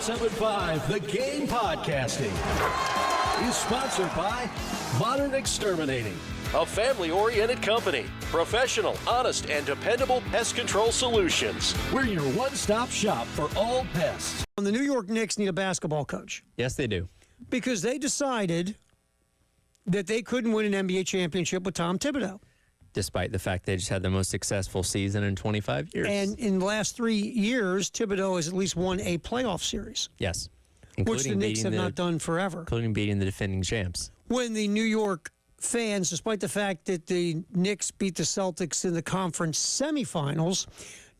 107.5 The Game Podcasting is sponsored by Modern Exterminating, a family-oriented company. Professional, honest, and dependable pest control solutions. We're your one-stop shop for all pests. The New York Knicks need a basketball coach Yes, they do. because they decided that they couldn't win an NBA championship with Tom Thibodeau. Despite the fact they just had the most successful season in 25 years. And in the last 3 years, Thibodeau has at least won a playoff series, yes. which the Knicks have beating not done forever. Including beating the defending champs. When the New York fans, despite the fact that the Knicks beat the Celtics in the conference semifinals,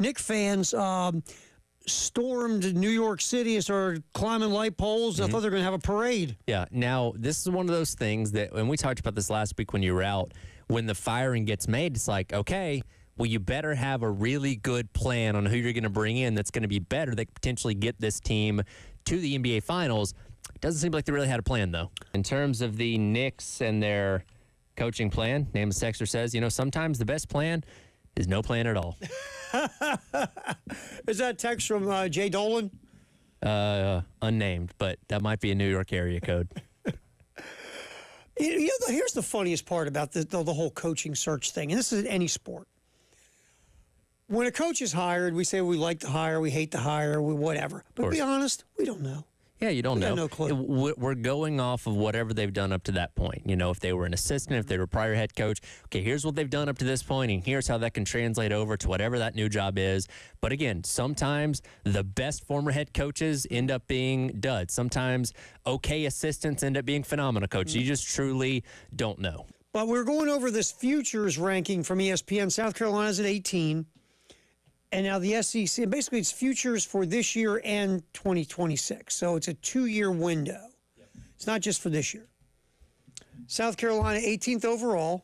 Knicks fans stormed New York City and started climbing light poles. I thought they were going to have a parade. Yeah. Now, this is one of those things that, and we talked about this last week when you were out, when the firing gets made, it's like, okay, well, you better have a really good plan on who you're going to bring in that's going to be better that could potentially get this team to the NBA Finals. It doesn't seem like they really had a plan, though. In terms of the Knicks and their coaching plan, Name Sexter says, sometimes the best plan is no plan at all. Is that text from Jay Dolan? Unnamed, but that might be a New York area code. Here's the funniest part about the whole coaching search thing, and this is in any sport. When a coach is hired, we say we like to hire, we hate to hire, we whatever. But to be honest, we don't know. Yeah, you don't know. No clue. We're going off of whatever they've done up to that point. If they were an assistant, if they were a prior head coach, okay, here's what they've done up to this point, and here's how that can translate over to whatever that new job is. But again, sometimes the best former head coaches end up being duds. Sometimes okay assistants end up being phenomenal coaches. You just truly don't know. But we're going over this futures ranking from ESPN. South Carolina's at 18. And now the SEC, basically it's futures for this year and 2026. So it's a 2-year window. Yep. It's not just for this year. South Carolina, 18th overall.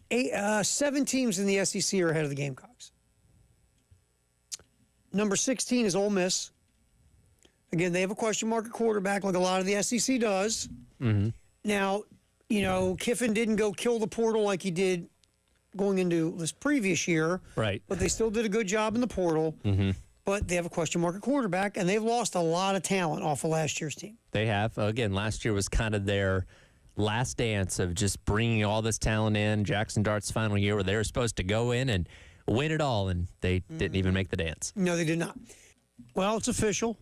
7 teams in the SEC are ahead of the Gamecocks. Number 16 is Ole Miss. Again, they have a question mark at quarterback like a lot of the SEC does. Mm-hmm. Now, Kiffin didn't go kill the portal like he did going into this previous year. Right. But they still did a good job in the portal. Mm-hmm. But they have a question mark at quarterback, and they've lost a lot of talent off of last year's team. They have. Again, last year was kind of their last dance of just bringing all this talent in. Jackson Dart's final year where they were supposed to go in and win it all, and they didn't even make the dance. No, they did not. Well, it's official.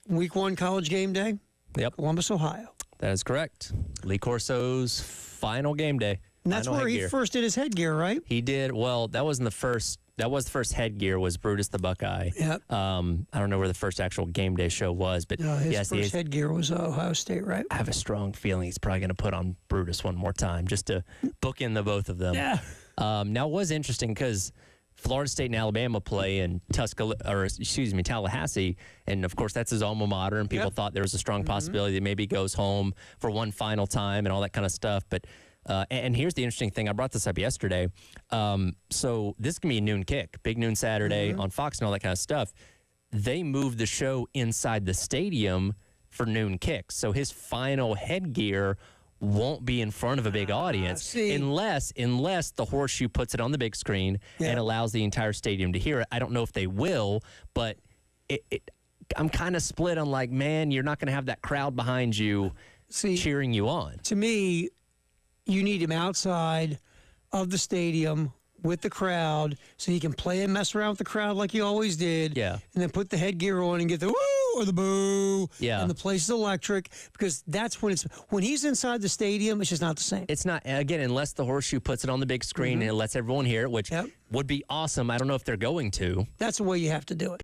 Week 1 college game day. Yep. Columbus, Ohio. That is correct. Lee Corso's final game day. And that's where he first did his headgear, right? He did. Well, that wasn't the first. That was the first headgear. Was Brutus the Buckeye? Yep. I don't know where the first actual game day show was, but his first headgear was Ohio State, right? I have a strong feeling he's probably going to put on Brutus one more time just to book in the both of them. Yeah. Now it was interesting because Florida State and Alabama play in Tallahassee, and of course that's his alma mater, and people thought there was a strong possibility that maybe he goes home for one final time and all that kind of stuff, but. And here's the interesting thing. I brought this up yesterday. So this can be a noon kick, big noon Saturday on Fox and all that kind of stuff. They moved the show inside the stadium for noon kicks. So his final headgear won't be in front of a big audience unless the horseshoe puts it on the big screen and allows the entire stadium to hear it. I don't know if they will, but I'm kind of split on like, man, you're not going to have that crowd behind you cheering you on. To me, you need him outside of the stadium with the crowd so he can play and mess around with the crowd like he always did. Yeah. And then put the headgear on and get the woo or the boo. Yeah. And the place is electric because that's when he's inside the stadium, it's just not the same. It's not, again, unless the horseshoe puts it on the big screen and it lets everyone hear it, which would be awesome. I don't know if they're going to. That's the way you have to do it.